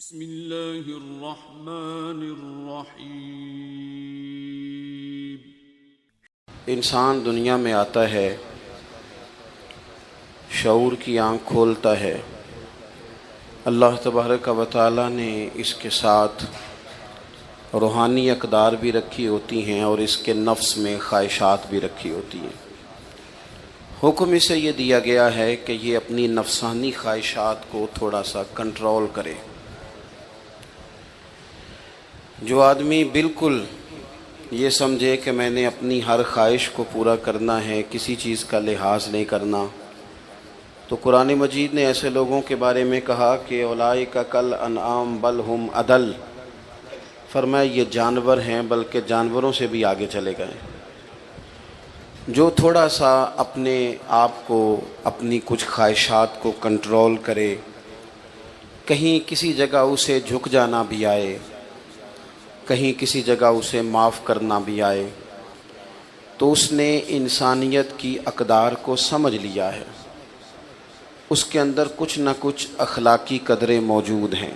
بسم اللہ الرحمن الرحیم۔ انسان دنیا میں آتا ہے، شعور کی آنکھ کھولتا ہے۔ اللہ تبارک و تعالیٰ نے اس کے ساتھ روحانی اقدار بھی رکھی ہوتی ہیں اور اس کے نفس میں خواہشات بھی رکھی ہوتی ہیں۔ حکم اسے یہ دیا گیا ہے کہ یہ اپنی نفسانی خواہشات کو تھوڑا سا کنٹرول کرے۔ جو آدمی بالکل یہ سمجھے کہ میں نے اپنی ہر خواہش کو پورا کرنا ہے، کسی چیز کا لحاظ نہیں کرنا، تو قرآن مجید نے ایسے لوگوں کے بارے میں کہا کہ اولئک کالانعام بل ہم اضل، فرمایا یہ جانور ہیں بلکہ جانوروں سے بھی آگے چلے گئے۔ جو تھوڑا سا اپنے آپ کو، اپنی کچھ خواہشات کو کنٹرول کرے، کہیں کسی جگہ اسے جھک جانا بھی آئے، کہیں کسی جگہ اسے معاف کرنا بھی آئے، تو اس نے انسانیت کی اقدار کو سمجھ لیا ہے۔ اس کے اندر کچھ نہ کچھ اخلاقی قدریں موجود ہیں۔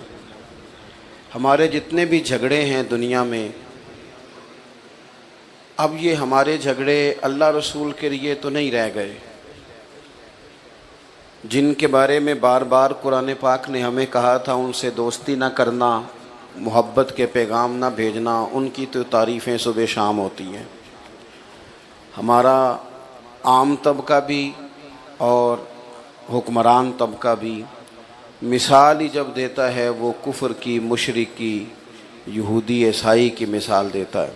ہمارے جتنے بھی جھگڑے ہیں دنیا میں، اب یہ ہمارے جھگڑے اللہ رسول کے لیے تو نہیں رہ گئے، جن کے بارے میں بار بار قرآن پاک نے ہمیں کہا تھا ان سے دوستی نہ کرنا، محبت کے پیغام نہ بھیجنا، ان کی تو تعریفیں صبح شام ہوتی ہیں۔ ہمارا عام طبقہ بھی اور حکمران طبقہ بھی مثال ہی جب دیتا ہے وہ کفر کی، مشرک کی، یہودی عیسائی کی مثال دیتا ہے۔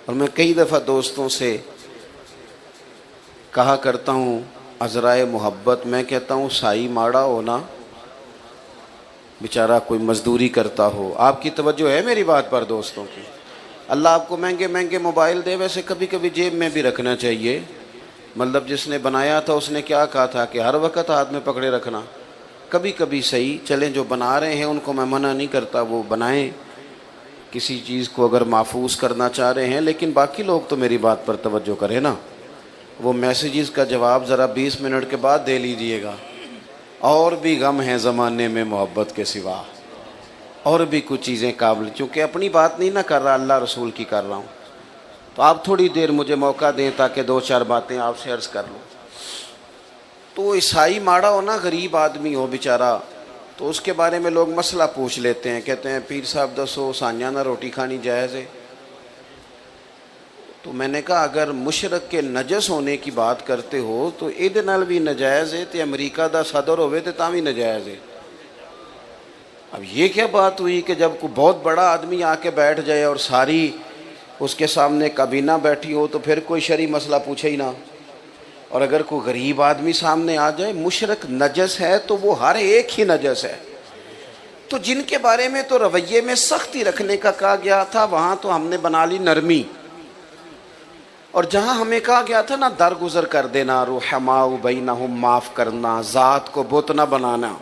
اور میں کئی دفعہ دوستوں سے کہا کرتا ہوں عذرائے محبت، میں کہتا ہوں سائی ماڑا ہونا، بیچارہ کوئی مزدوری کرتا ہو۔ آپ کی توجہ ہے میری بات پر دوستوں کی؟ اللہ آپ کو مہنگے مہنگے موبائل دے، ویسے کبھی کبھی جیب میں بھی رکھنا چاہیے۔ مطلب جس نے بنایا تھا اس نے کیا کہا تھا کہ ہر وقت ہاتھ میں پکڑے رکھنا، کبھی کبھی صحیح چلیں۔ جو بنا رہے ہیں ان کو میں منع نہیں کرتا، وہ بنائیں کسی چیز کو اگر محفوظ کرنا چاہ رہے ہیں، لیکن باقی لوگ تو میری بات پر توجہ کریں نا۔ وہ میسیجز کا جواب ذرا 20 منٹ کے بعد دے لیجئے گا۔ اور بھی غم ہیں زمانے میں محبت کے سوا، اور بھی کچھ چیزیں قابل، چونکہ اپنی بات نہیں نہ کر رہا، اللہ رسول کی کر رہا ہوں، تو آپ تھوڑی دیر مجھے موقع دیں تاکہ 2-4 باتیں آپ سے عرض کر لوں۔ تو عیسائی ماڑا ہو نا، غریب آدمی ہو بیچارہ، تو اس کے بارے میں لوگ مسئلہ پوچھ لیتے ہیں، کہتے ہیں پیر صاحب دسو سانجہ نہ روٹی کھانی جائز ہے؟ تو میں نے کہا اگر مشرک کے نجس ہونے کی بات کرتے ہو تو ایدے نال بھی نجائز ہے، تے امریکہ دا صدر ہوئے تے تاں بھی نجائز ہے۔ اب یہ کیا بات ہوئی کہ جب کوئی بہت بڑا آدمی آ کے بیٹھ جائے اور ساری اس کے سامنے کابینہ بیٹھی ہو تو پھر کوئی شرعی مسئلہ پوچھے ہی نہ، اور اگر کوئی غریب آدمی سامنے آ جائے، مشرک نجس ہے تو وہ ہر ایک ہی نجس ہے۔ تو جن کے بارے میں تو رویے میں سختی رکھنے کا کہا گیا تھا، وہاں تو ہم نے بنا لی نرمی، اور جہاں ہمیں کہا گیا تھا نا درگزر کر دینا، رحماء بینہم، معاف کرنا، ذات کو بت نہ بنانا،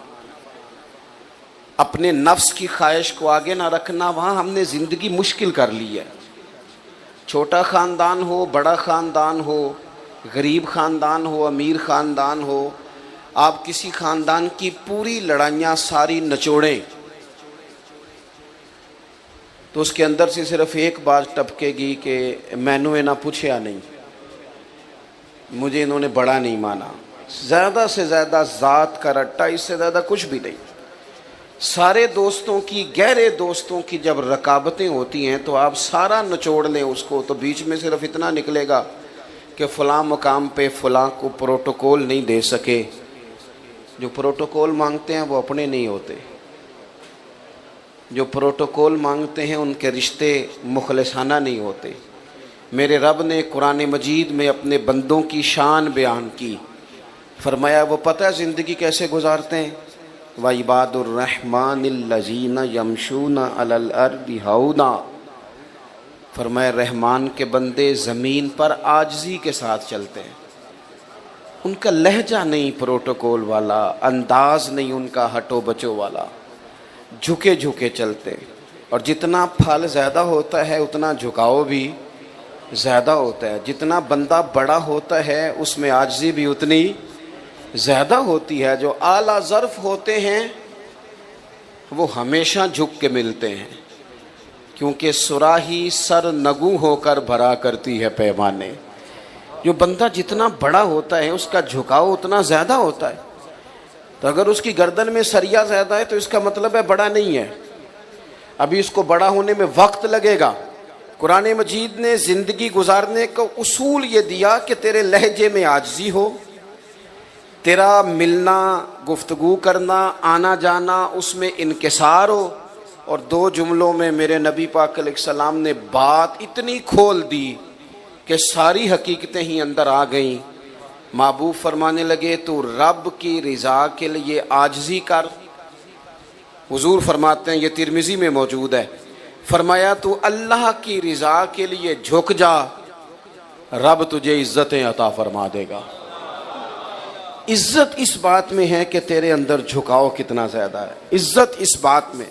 اپنے نفس کی خواہش کو آگے نہ رکھنا، وہاں ہم نے زندگی مشکل کر لی ہے۔ چھوٹا خاندان ہو، بڑا خاندان ہو، غریب خاندان ہو، امیر خاندان ہو، آپ کسی خاندان کی پوری لڑائیاں ساری نچوڑیں تو اس کے اندر سے صرف ایک بات ٹپکے گی کہ میں نے نہ پوچھا نہیں، مجھے انہوں نے بڑا نہیں مانا۔ زیادہ سے زیادہ ذات کا رٹا، اس سے زیادہ کچھ بھی نہیں۔ سارے دوستوں کی، گہرے دوستوں کی جب رقابتیں ہوتی ہیں تو آپ سارا نچوڑ لیں اس کو، تو بیچ میں صرف اتنا نکلے گا کہ فلاں مقام پہ فلاں کو پروٹوکول نہیں دے سکے۔ جو پروٹوکول مانگتے ہیں وہ اپنے نہیں ہوتے، جو پروٹوکول مانگتے ہیں ان کے رشتے مخلصانہ نہیں ہوتے۔ میرے رب نے قرآن مجید میں اپنے بندوں کی شان بیان کی، فرمایا وہ پتہ ہے زندگی کیسے گزارتے ہیں؟ وَعِبَادُ الرَّحْمَنِ الَّذِينَ يَمْشُونَ عَلَى الْأَرْضِ هَوْنًا، فرمایا رحمان کے بندے زمین پر عاجزی کے ساتھ چلتے ہیں۔ ان کا لہجہ نہیں پروٹوکول والا، انداز نہیں ان کا ہٹو بچو والا، جھکے جھکے چلتے، اور جتنا پھل زیادہ ہوتا ہے اتنا جھکاؤ بھی زیادہ ہوتا ہے۔ جتنا بندہ بڑا ہوتا ہے اس میں عاجزی بھی اتنی زیادہ ہوتی ہے۔ جو اعلیٰ ظرف ہوتے ہیں وہ ہمیشہ جھک کے ملتے ہیں، کیونکہ صراحی سر نگو ہو کر بھرا کرتی ہے پیمانے۔ جو بندہ جتنا بڑا ہوتا ہے اس کا جھکاؤ اتنا زیادہ ہوتا ہے، تو اگر اس کی گردن میں سریا زیادہ ہے تو اس کا مطلب ہے بڑا نہیں ہے، ابھی اس کو بڑا ہونے میں وقت لگے گا۔ قرآن مجید نے زندگی گزارنے کا اصول یہ دیا کہ تیرے لہجے میں عاجزی ہو، تیرا ملنا، گفتگو کرنا، آنا جانا، اس میں انکسار ہو، اور دو جملوں میں میرے نبی پاک علیہ السلام نے بات اتنی کھول دی کہ ساری حقیقتیں ہی اندر آ گئیں۔ محبوب فرمانے لگے تو رب کی رضا کے لیے عاجزی کر۔ حضور فرماتے ہیں، یہ ترمذی میں موجود ہے، فرمایا تو اللہ کی رضا کے لیے جھک جا، رب تجھے عزتیں عطا فرما دے گا۔ عزت اس بات میں ہے کہ تیرے اندر جھکاؤ کتنا زیادہ ہے، عزت اس بات میں۔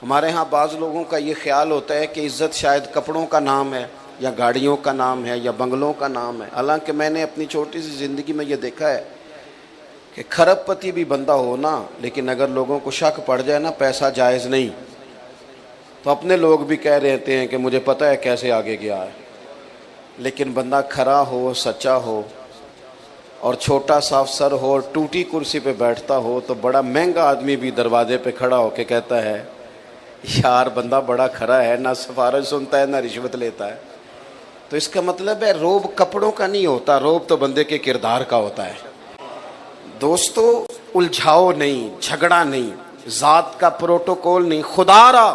ہمارے ہاں بعض لوگوں کا یہ خیال ہوتا ہے کہ عزت شاید کپڑوں کا نام ہے یا گاڑیوں کا نام ہے یا بنگلوں کا نام ہے، حالانکہ میں نے اپنی چھوٹی سی زندگی میں یہ دیکھا ہے کہ کھرب پتی بھی بندہ ہو نا، لیکن اگر لوگوں کو شک پڑ جائے نا پیسہ جائز نہیں، تو اپنے لوگ بھی کہہ رہتے ہیں کہ مجھے پتہ ہے کیسے آگے گیا ہے، لیکن بندہ کھرا ہو، سچا ہو اور چھوٹا صاف سر ہو اور ٹوٹی کرسی پہ بیٹھتا ہو تو بڑا مہنگا آدمی بھی دروازے پہ کھڑا ہو کے کہتا ہے یار بندہ بڑا کھرا ہے، نہ سفارش سنتا ہے نہ رشوت لیتا ہے۔ تو اس کا مطلب ہے روب کپڑوں کا نہیں ہوتا، روب تو بندے کے کردار کا ہوتا ہے۔ دوستو، الجھاؤ نہیں، جھگڑا نہیں، ذات کا پروٹوکول نہیں، خدا را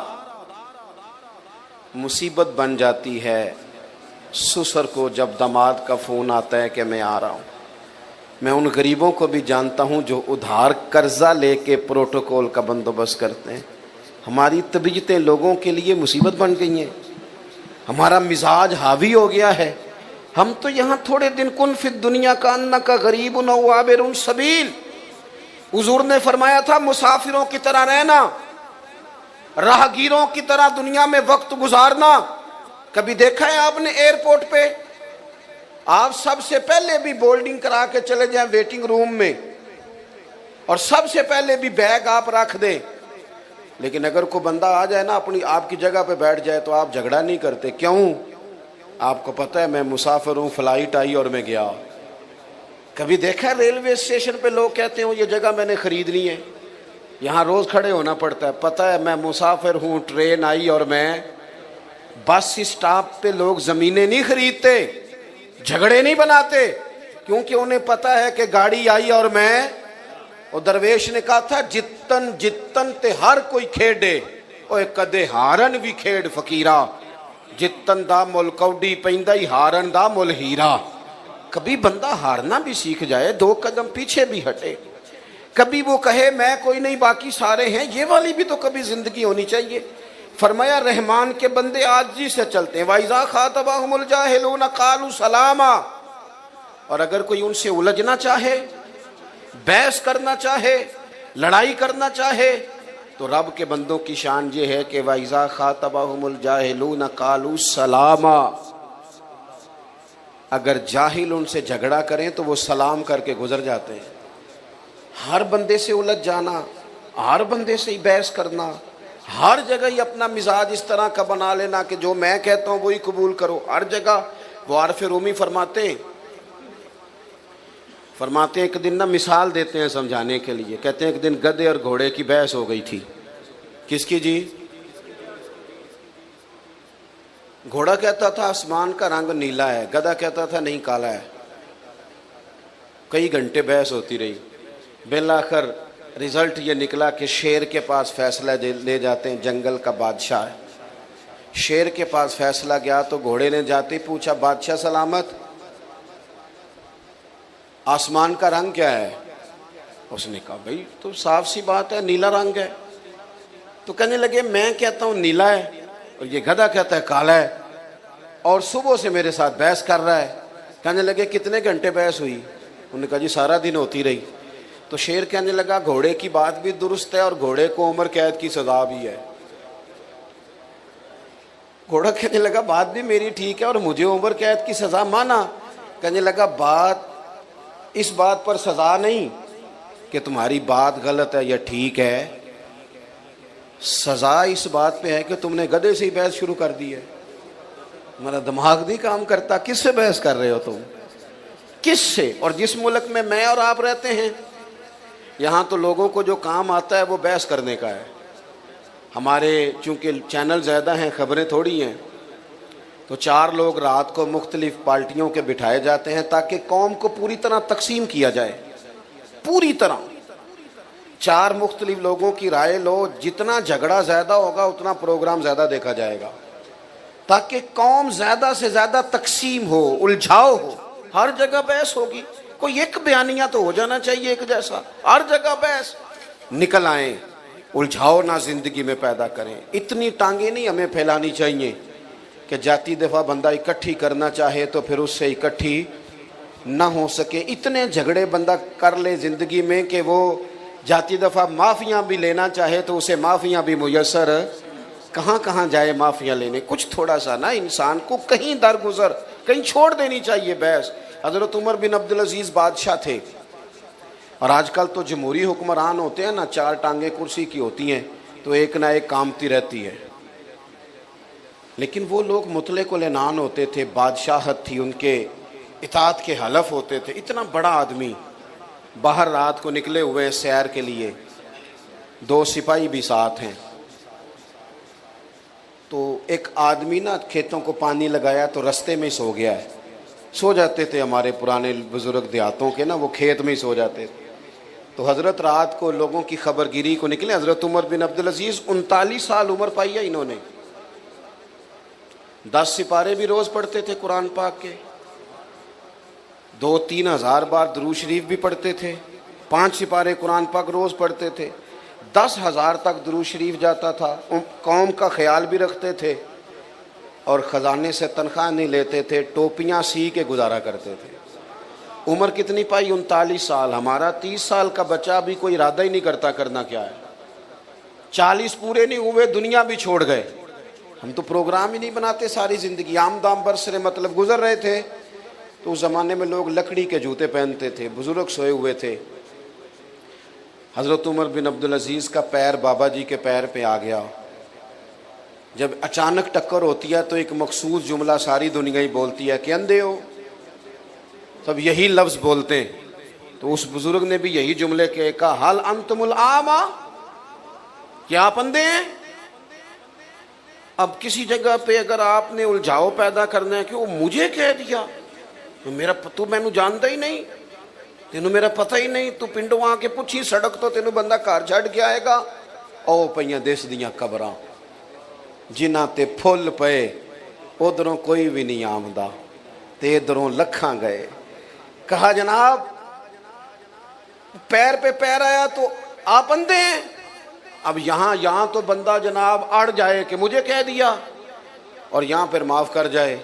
مصیبت بن جاتی ہے سسر کو جب داماد کا فون آتا ہے کہ میں آ رہا ہوں۔ میں ان غریبوں کو بھی جانتا ہوں جو ادھار قرضہ لے کے پروٹوکول کا بندوبست کرتے ہیں۔ ہماری طبیعتیں لوگوں کے لیے مصیبت بن گئی ہیں، ہمارا مزاج حاوی ہو گیا ہے۔ ہم تو یہاں تھوڑے دن کن فی الدنیا کا انکا غریب او عابر سبیل، حضور نے فرمایا تھا مسافروں کی طرح رہنا، راہگیروں کی طرح دنیا میں وقت گزارنا۔ کبھی دیکھا ہے آپ نے ایئرپورٹ پہ آپ سب سے پہلے بھی بولڈنگ کرا کے چلے جائیں ویٹنگ روم میں، اور سب سے پہلے بھی بیگ آپ رکھ دیں، لیکن اگر کوئی بندہ آ جائے نا اپنی آپ کی جگہ پہ بیٹھ جائے تو آپ جھگڑا نہیں کرتے، کیوں؟ آپ کو پتہ ہے میں مسافر ہوں، فلائٹ آئی اور میں گیا۔ کبھی دیکھا ہے ریلوے اسٹیشن پہ لوگ کہتے ہیں یہ جگہ میں نے خریدنی ہے، یہاں روز کھڑے ہونا پڑتا ہے، پتہ ہے میں مسافر ہوں، ٹرین آئی اور میں۔ بس اسٹاپ پہ لوگ زمینیں نہیں خریدتے، جھگڑے نہیں بناتے، کیونکہ انہیں پتہ ہے کہ گاڑی آئی اور میں۔ اور درویش نے کہا تھا جتن جتن تے ہر کوئی کھیڈے، اوے کدے ہارن بھی کھیڈ فقیرا، جتن دا مل کوڈی پیندا ہی ہارن دا مل ہیرا۔ کبھی بندہ ہارنا بھی سیکھ جائے، دو قدم پیچھے بھی ہٹے، کبھی وہ کہے میں کوئی نہیں باقی سارے ہیں، یہ والی بھی تو کبھی زندگی ہونی چاہیے۔ فرمایا رحمان کے بندے عاجزی سے چلتے ہیں، وَإِذَا خَاطَبَهُمُ الْجَاهِلُونَ قَالُوا سَلَامًا، اور اگر کوئی ان سے الجھنا چاہے، بحث کرنا چاہے، لڑائی کرنا چاہے، تو رب کے بندوں کی شان یہ ہے کہ وَإِذَا خَاطَبَهُمُ الْجَاهِلُونَ قَالُوا سَلَامًا، اگر جاہل ان سے جھگڑا کریں تو وہ سلام کر کے گزر جاتے ہیں۔ ہر بندے سے الجھ جانا، ہر بندے سے ہی بحث کرنا، ہر جگہ ہی اپنا مزاج اس طرح کا بنا لینا کہ جو میں کہتا ہوں وہی قبول کرو ہر جگہ۔ وہ عارف رومی فرماتے ہیں ایک دن نا مثال دیتے ہیں سمجھانے کے لیے، کہتے ہیں ایک دن گدھے اور گھوڑے کی بحث ہو گئی تھی۔ کس کی جی؟ گھوڑا کہتا تھا آسمان کا رنگ نیلا ہے، گدھا کہتا تھا نہیں کالا ہے۔ کئی گھنٹے بحث ہوتی رہی، بالآخر رزلٹ یہ نکلا کہ شیر کے پاس فیصلہ لے جاتے ہیں، جنگل کا بادشاہ ہے۔ شیر کے پاس فیصلہ گیا تو گھوڑے نے جاتے ہی پوچھا بادشاہ سلامت، آسمان کا رنگ کیا ہے؟ اس نے کہا بھائی تو صاف سی بات ہے نیلا رنگ ہے۔ تو کہنے لگے میں کہتا ہوں نیلا ہے اور یہ گدھا کہتا ہے کالا ہے، اور صبح سے میرے ساتھ بحث کر رہا ہے۔ کہنے لگے کتنے گھنٹے بحث ہوئی؟ انہوں نے کہا جی سارا دن ہوتی رہی۔ تو شیر کہنے لگا گھوڑے کی بات بھی درست ہے اور گھوڑے کو عمر قید کی سزا بھی ہے۔ گھوڑا کہنے لگا بات بھی میری ٹھیک ہے اور مجھے عمر قید کی سزا مانا۔ کہنے لگا بات اس بات پر سزا نہیں کہ تمہاری بات غلط ہے یا ٹھیک ہے، سزا اس بات پہ ہے کہ تم نے گدھے سے ہی بحث شروع کر دی ہے. میرا دماغ نہیں کام کرتا. کس سے بحث کر رہے ہو تم؟ کس سے؟ اور جس ملک میں اور آپ رہتے ہیں یہاں تو لوگوں کو جو کام آتا ہے وہ بحث کرنے کا ہے. ہمارے چونکہ چینل زیادہ ہیں، خبریں تھوڑی ہیں، تو 4 لوگ رات کو مختلف پارٹیوں کے بٹھائے جاتے ہیں تاکہ قوم کو پوری طرح تقسیم کیا جائے. پوری طرح 4 مختلف لوگوں کی رائے لو، جتنا جھگڑا زیادہ ہوگا اتنا پروگرام زیادہ دیکھا جائے گا، تاکہ قوم زیادہ سے زیادہ تقسیم ہو، الجھاؤ ہو. ہر جگہ بحث ہوگی، کوئی ایک بیانیہ تو ہو جانا چاہیے ایک جیسا. ہر جگہ بحث. نکل آئیں، الجھاؤ نہ زندگی میں پیدا کریں. اتنی ٹانگیں نہیں ہمیں پھیلانی چاہیے کہ جاتی دفعہ بندہ اکٹھی کرنا چاہے تو پھر اس سے اکٹھی نہ ہو سکے. اتنے جھگڑے بندہ کر لے زندگی میں کہ وہ جاتی دفعہ معافیاں بھی لینا چاہے تو اسے معافیاں بھی میسر کہاں کہاں جائے معافیاں لینے. کچھ تھوڑا سا نا انسان کو کہیں درگزر کہیں چھوڑ دینی چاہیے بحث. حضرت عمر بن عبدالعزیز بادشاہ تھے، اور آج کل تو جمہوری حکمران ہوتے ہیں نا، 4 ٹانگیں کرسی کی ہوتی ہیں تو ایک نہ ایک کامتی رہتی ہے. لیکن وہ لوگ مطلق العنان ہوتے تھے، بادشاہت تھی ان کے، اطاعت کے حلف ہوتے تھے. اتنا بڑا آدمی باہر رات کو نکلے ہوئے سیر کے لیے، 2 سپاہی بھی ساتھ ہیں. تو ایک آدمی نا کھیتوں کو پانی لگایا تو رستے میں ہی سو گیا ہے. سو جاتے تھے ہمارے پرانے بزرگ دیہاتوں کے نا، وہ کھیت میں ہی سو جاتے تھے. تو حضرت رات کو لوگوں کی خبر گیری کو نکلے. حضرت عمر بن عبدالعزیز 39 سال عمر پائی ہے انہوں نے. 10 سپارے بھی روز پڑھتے تھے قرآن پاک کے، 2-3 ہزار بار درود شریف بھی پڑھتے تھے، 5 سپارے قرآن پاک روز پڑھتے تھے، 10,000 تک درود شریف جاتا تھا. قوم کا خیال بھی رکھتے تھے اور خزانے سے تنخواہ نہیں لیتے تھے، ٹوپیاں سی کے گزارا کرتے تھے. عمر کتنی پائی؟ 39 سال. ہمارا 30 سال کا بچہ بھی کوئی ارادہ ہی نہیں کرتا کرنا کیا ہے. 40 پورے نہیں ہوئے دنیا بھی چھوڑ گئے. ہم تو پروگرام ہی نہیں بناتے ساری زندگی. عام دام برسر مطلب گزر رہے تھے. تو اس زمانے میں لوگ لکڑی کے جوتے پہنتے تھے، بزرگ سوئے ہوئے تھے. حضرت عمر بن عبدالعزیز کا پیر بابا جی کے پیر پہ آ گیا. جب اچانک ٹکر ہوتی ہے تو ایک مخصوص جملہ ساری دنیا ہی بولتی ہے کہ اندھے ہو، سب یہی لفظ بولتے ہیں. تو اس بزرگ نے بھی یہی جملے کے کہا، حل انتم الاعمى، کیا آپ اندھے ہیں؟ اب کسی جگہ پہ اگر آپ نے الجھاؤ پیدا کرنا ہے کہ وہ مجھے کہہ دیا، تو مینوں جانتا ہی نہیں، تینوں میرا پتہ ہی نہیں، تو پنڈوں آ کے پوچھی سڑک تو تینوں بندہ گھر چھڈ کے آئے گا. او پئیاں دس دیاں قبراں جنہاں تے پھل پئے، ادھروں کوئی بھی نہیں آمدا تے ادھروں لکھاں گئے. کہا جناب پیر پہ پیر آیا تو آپ اندھے ہیں. اب یہاں تو بندہ جناب اڑ جائے کہ مجھے کہہ دیا، اور یہاں پھر معاف کر جائے.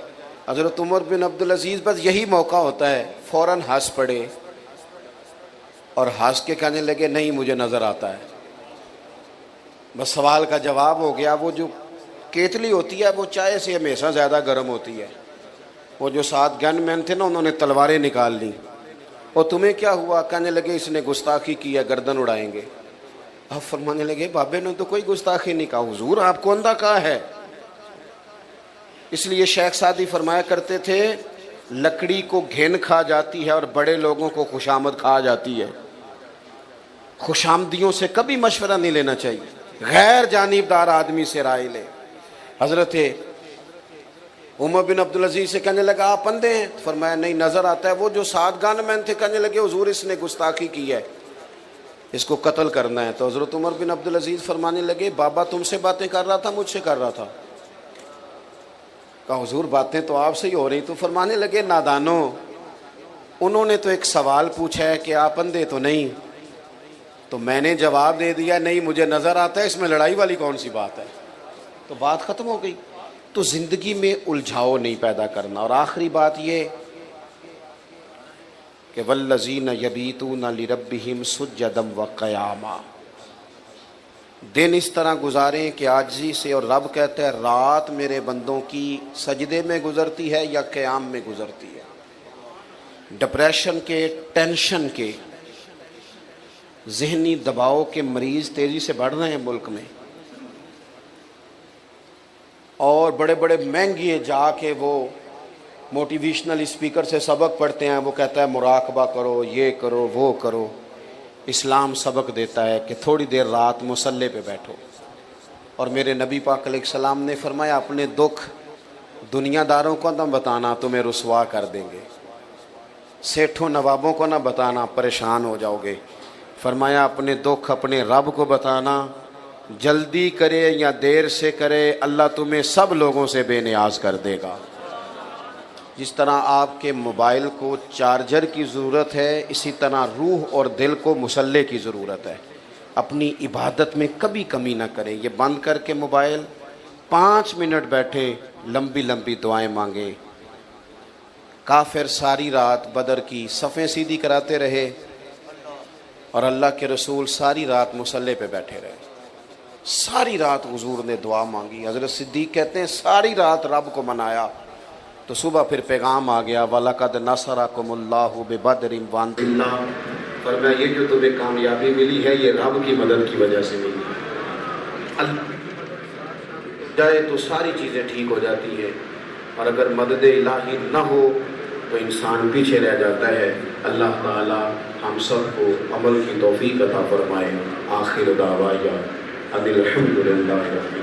حضرت عمر بن عبدالعزیز بس یہی موقع ہوتا ہے فوراً ہنس پڑے اور ہنس کے کہنے لگے نہیں مجھے نظر آتا ہے. بس سوال کا جواب ہو گیا. وہ جو کیتلی ہوتی ہے وہ چائے سے ہمیشہ زیادہ گرم ہوتی ہے. وہ جو 7 گن مین تھے نا، انہوں نے تلواریں نکال لی. اور تمہیں کیا ہوا؟ کہنے لگے اس نے گستاخی کی ہے، گردن اڑائیں گے. اب فرمانے لگے بابے نے تو کوئی گستاخی نہیں کہا. حضور آپ کو اندھا کہا ہے. اس لیے شیخ سعدی فرمایا کرتے تھے لکڑی کو گھن کھا جاتی ہے اور بڑے لوگوں کو خوشامد کھا جاتی ہے. خوشامدیوں سے کبھی مشورہ نہیں لینا چاہیے، غیر جانبدار آدمی سے رائے لے. حضرت عمر بن عبدالعزیز سے کہنے لگا آپ اندھے ہیں؟ فرمایا نہیں نظر آتا ہے. وہ جو 7 گن مین تھے کہنے لگے حضور اس نے گستاخی کی ہے، اس کو قتل کرنا ہے. تو حضرت عمر بن عبدالعزیز فرمانے لگے بابا تم سے باتیں کر رہا تھا مجھ سے کر رہا تھا؟ کہا حضور باتیں تو آپ سے ہی ہو رہی. تو فرمانے لگے نادانو، انہوں نے تو ایک سوال پوچھا ہے کہ آپ اندھے تو نہیں، تو میں نے جواب دے دیا نہیں مجھے نظر آتا ہے، اس میں لڑائی والی کون سی بات ہے؟ تو بات ختم ہو گئی. تو زندگی میں الجھاؤ نہیں پیدا کرنا. اور آخری بات یہ کہ والذین یبیتون لربہم سجدا وقیاما، دن اس طرح گزاریں کہ عاجزی سے، اور رب کہتا ہے رات میرے بندوں کی سجدے میں گزرتی ہے یا قیام میں گزرتی ہے. ڈپریشن کے، ٹینشن کے، ذہنی دباؤ کے مریض تیزی سے بڑھ رہے ہیں ملک میں. اور بڑے بڑے مہنگے جا کے وہ موٹیویشنل اسپیکر سے سبق پڑھتے ہیں، وہ کہتا ہے مراقبہ کرو، یہ کرو، وہ کرو۔ اسلام سبق دیتا ہے کہ تھوڑی دیر رات مصلی پہ بیٹھو، اور میرے نبی پاک علیہ السلام نے فرمایا اپنے دکھ دنیا داروں کو نہ بتانا، تمہیں رسوا کر دیں گے، سیٹھوں نوابوں کو نہ بتانا، پریشان ہو جاؤ گے۔ فرمایا اپنے دکھ اپنے رب کو بتانا، جلدی کرے یا دیر سے کرے اللہ تمہیں سب لوگوں سے بے نیاز کر دے گا۔ جس طرح آپ کے موبائل کو چارجر کی ضرورت ہے، اسی طرح روح اور دل کو مصلی کی ضرورت ہے۔ اپنی عبادت میں کبھی کمی نہ کریں، یہ بند کر کے موبائل 5 منٹ بیٹھے لمبی لمبی دعائیں مانگے۔ کافر ساری رات بدر کی صفیں سیدھی کراتے رہے اور اللہ کے رسول ساری رات مصلی پہ بیٹھے رہے، ساری رات حضور نے دعا مانگی۔ حضرت صدیق کہتے ہیں ساری رات رب کو منایا، تو صبح پھر پیغام آ گیا وَلَقَدْ نَصَرَكُمُ اللَّهُ بِبَدْرٍ وَأَنْتُمْ أَذِلَّةٌ۔ فرمایا یہ جو تمہیں کامیابی ملی ہے یہ رب کی مدد کی وجہ سے ملی ہے۔ اللہ جائے تو ساری چیزیں ٹھیک ہو جاتی ہیں، اور اگر مدد الہی نہ ہو تو انسان پیچھے رہ جاتا ہے۔ اللہ تعالی ہم سب کو عمل کی توفیق عطا فرمائے۔ آخر دعوانا ان الحمد للہ رب العالمین۔